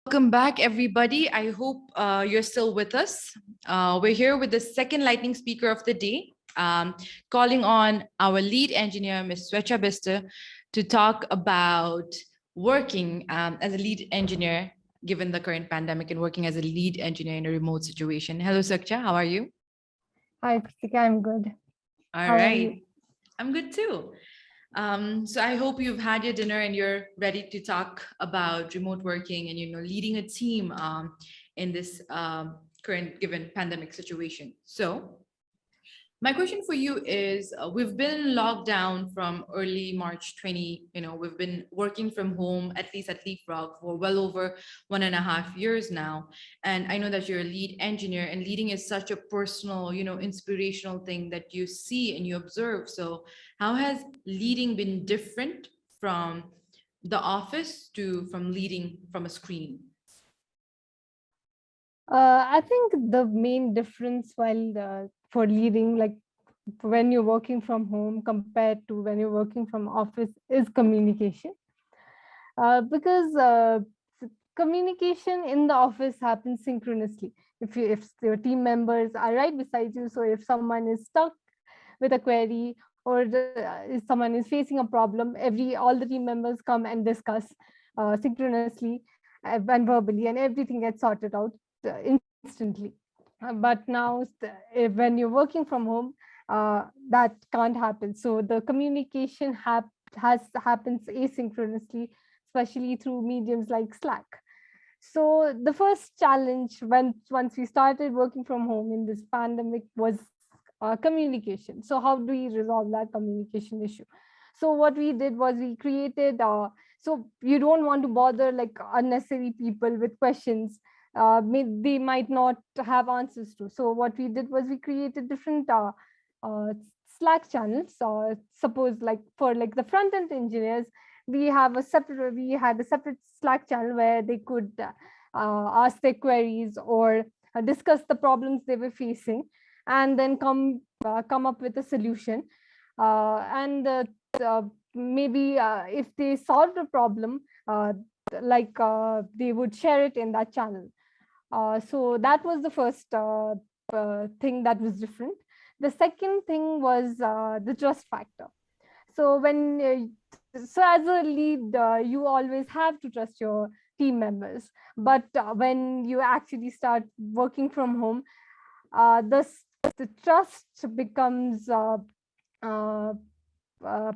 Welcome back, everybody. I hope you're still with us. We're here with the second lightning speaker of the day, calling on our lead engineer, Ms. Swechhya Bista, to talk about working as a lead engineer, given the current pandemic, and working as a lead engineer in a remote situation. Hello, Swechhya. How are you? Hi, Kritika. I'm good. All How are right. you? I'm good too. So I hope you've had your dinner and you're ready to talk about remote working and leading a team in this current given pandemic situation. So my question for you is we've been in lockdown from early March 20, we've been working from home, at least at Leapfrog, for well over 1.5 years now. And I know that you're a lead engineer, and leading is such a personal, inspirational thing that you see and you observe. So how has leading been different from the office to from leading from a screen? I think the main difference for leading, like when you're working from home compared to when you're working from office, is communication. Because communication in the office happens synchronously. If your team members are right beside you, so if someone is stuck with a query or if someone is facing a problem, all the team members come and discuss synchronously and verbally, and everything gets sorted out instantly. But now, when you're working from home, that can't happen. So the communication happens asynchronously, especially through mediums like Slack. So the first challenge once we started working from home in this pandemic was communication. So how do we resolve that communication issue? So what we did was we created, so you don't want to bother like unnecessary people with questions they might not have answers to. So what we did was we created different uh, Slack channels. Suppose like for like the front end engineers, we had a separate Slack channel where they could ask their queries or discuss the problems they were facing, and then come up with a solution. And maybe if they solved a problem, they would share it in that channel. So that was the first thing that was different. The second thing was the trust factor. So so as a lead, you always have to trust your team members. But when you actually start working from home, the trust becomes uh,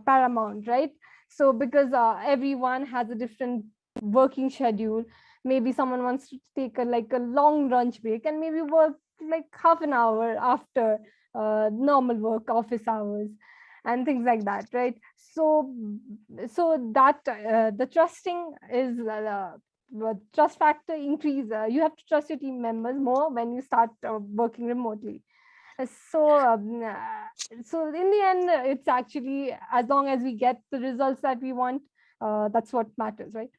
paramount, right? So because everyone has a different working schedule, maybe someone wants to take a long lunch break and maybe work like half an hour after normal work office hours and things like that, right? So that the trusting is trust factor increase. You have to trust your team members more when you start working remotely. So in the end, it's actually, as long as we get the results that we want, that's what matters, right?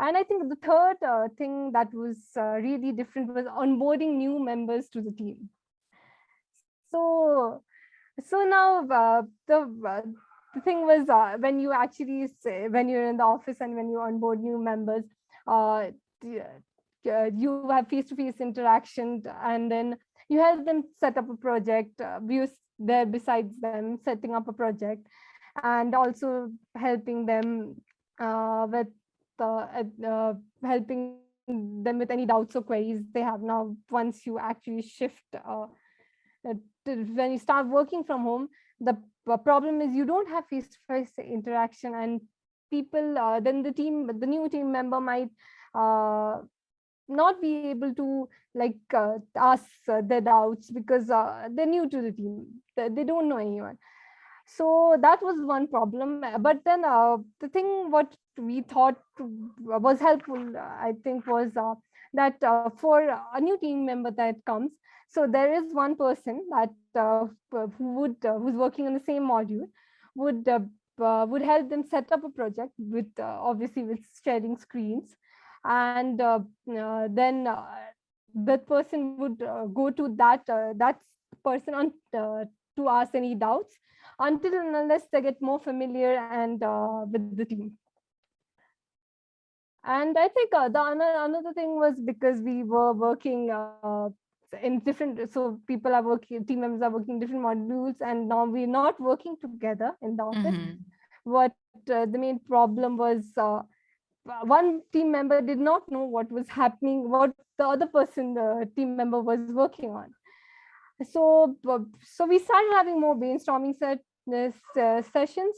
And I think the third thing that was really different was onboarding new members to the team. So so now the thing was, when you're in the office and when you onboard new members, uh, you have face-to-face interaction, and then you help them set up a project. You there besides them setting up a project, and also helping them with helping them with any doubts or queries they have. Now once you actually shift uh, when you start working from home, the problem is you don't have face-to-face interaction, and people then the new team member might uh, not be able to ask their doubts because they're new to the team. They don't know anyone. So that was one problem. But then the thing what we thought was helpful, I think, was that for a new team member that comes, so there is one person that who's working on the same module, would help them set up a project with obviously with sharing screens. And then that person would go to that person to ask any doubts until and unless they get more familiar and with the team. And I think another thing was because we were working in different, so people are working, team members are working different modules, and now we're not working together in the office. Mm-hmm. What the main problem was, one team member did not know what was happening, what the other person, the team member, was working on. So we started having more brainstorming sessions,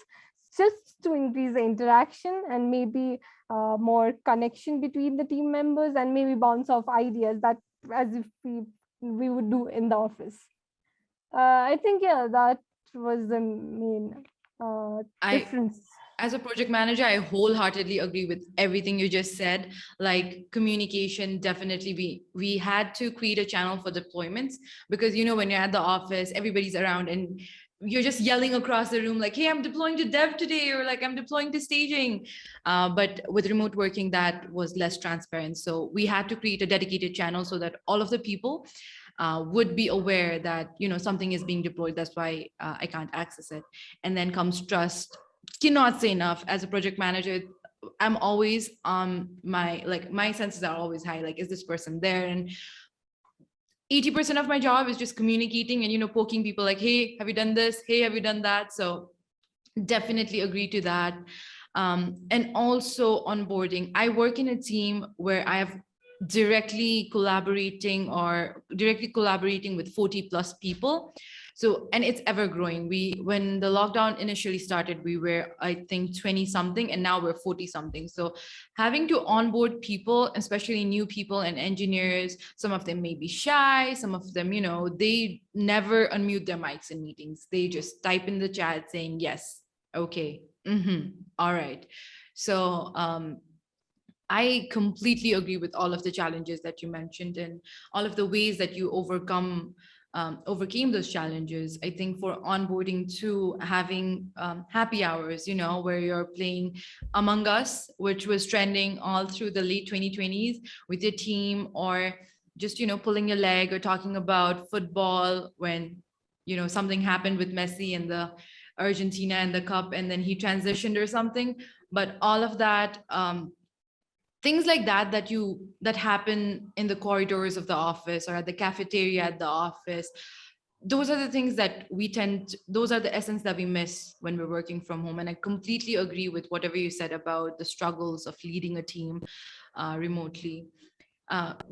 just to increase the interaction and maybe more connection between the team members, and maybe bounce off ideas that, as if we would do in the office. I think, yeah, that was the main I difference. As a project manager, I wholeheartedly agree with everything you just said. Like communication, definitely we had to create a channel for deployments, because when you're at the office, everybody's around and you're just yelling across the room like, hey, I'm deploying to dev today, or like I'm deploying to staging. But with remote working, that was less transparent. So we had to create a dedicated channel so that all of the people would be aware that something is being deployed. That's why I can't access it. And then comes trust. Cannot say enough. As a project manager, I'm always my senses are always high, like, is this person there? And 80% of my job is just communicating and poking people like, hey, have you done this? Hey, have you done that? So definitely agree to that. And also onboarding. I work in a team where I have directly collaborating with 40 plus people. So, and it's ever growing. When the lockdown initially started, we were, I think, 20 something, and now we're 40 something. So having to onboard people, especially new people and engineers, some of them may be shy, some of them, they never unmute their mics in meetings. They just type in the chat saying yes, okay, all right. So I completely agree with all of the challenges that you mentioned and all of the ways that you overcame those challenges. I think for onboarding too, having happy hours, where you're playing Among Us, which was trending all through the late 2020s with your team, or just pulling your leg or talking about football when something happened with Messi and the Argentina and the cup, and then he transitioned or something. But all of that, things like that happen in the corridors of the office or at the cafeteria at the office, those are the things that those are the essence that we miss when we're working from home. And I completely agree with whatever you said about the struggles of leading a team remotely.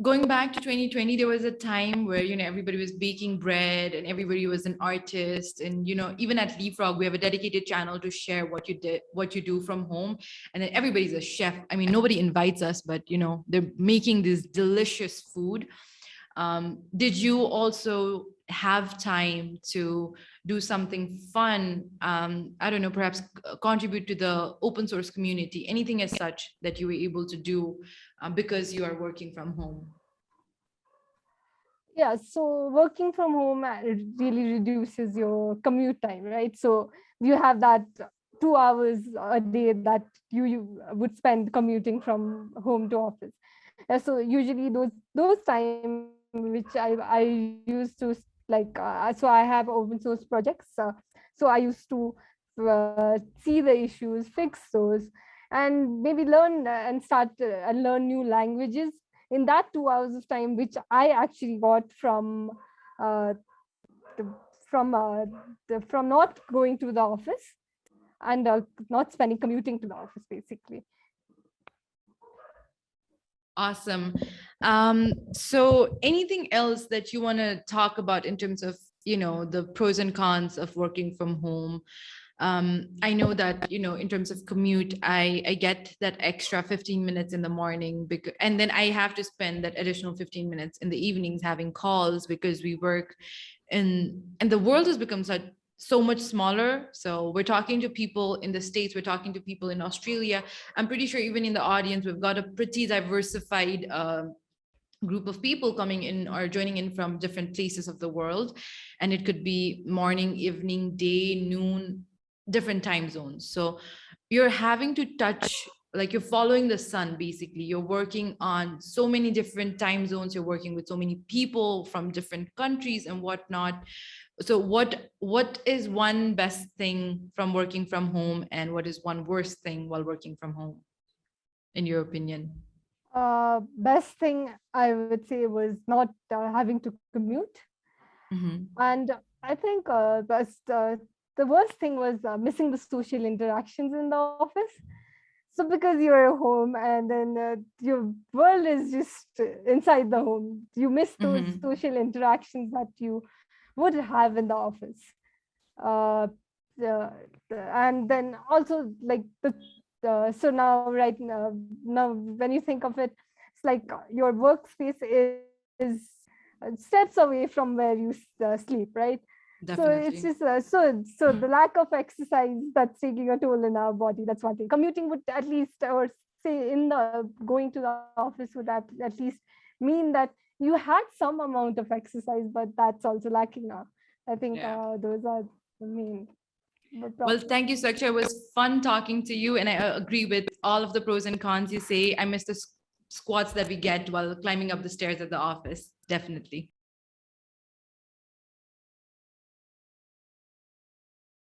Going back to 2020, there was a time where everybody was baking bread and everybody was an artist, and even at Leapfrog we have a dedicated channel to share what you do from home, and then everybody's a chef. I mean, nobody invites us, but they're making this delicious food. Did you also have time to do something fun? I don't know, perhaps contribute to the open source community, anything as such that you were able to do because you are working from home? Yeah, so working from home really reduces your commute time, right? So you have that 2 hours a day that you would spend commuting from home to office. So usually those time which I used to so I have open source projects. So I used to see the issues, fix those, and maybe learn and start and learn new languages in that 2 hours of time, which I actually got uh, the, from not going to the office, and not spending commuting to the office, basically. Awesome. So anything else that you want to talk about in terms of the pros and cons of working from home? I know that in terms of commute, I get that extra 15 minutes in the morning, because and then I have to spend that additional 15 minutes in the evenings having calls, because we work and the world has become so much smaller. So we're talking to people in the States, we're talking to people in Australia. I'm pretty sure even in the audience we've got a pretty diversified group of people coming in or joining in from different places of the world, and it could be morning, evening, day, noon, different time zones. So you're having to touch, like, you're following the sun. Basically, you're working on so many different time zones, you're working with so many people from different countries and whatnot. So what is one best thing from working from home, and what is one worst thing while working from home? in your opinion? Best thing I would say was not having to commute. Mm-hmm. And I think the worst thing was missing the social interactions in the office. So because you're home and then your world is just inside the home, you miss those Mm-hmm. social interactions that you would have in the office. Uh, uh, and then also like so now now when you think of it, it's like your workspace is steps away from where you sleep, right? So it's just Definitely. so the lack of exercise that's taking a toll in our body. That's one thing. Commuting would at least, or say in the going to the office would at least mean that you had some amount of exercise, but that's also lacking now. I think Yeah. those are the main Well, problems. thank you, Swechhya. It was fun talking to you, and I agree with all of the pros and cons you say. I miss the squats that we get while climbing up the stairs at the office. Definitely.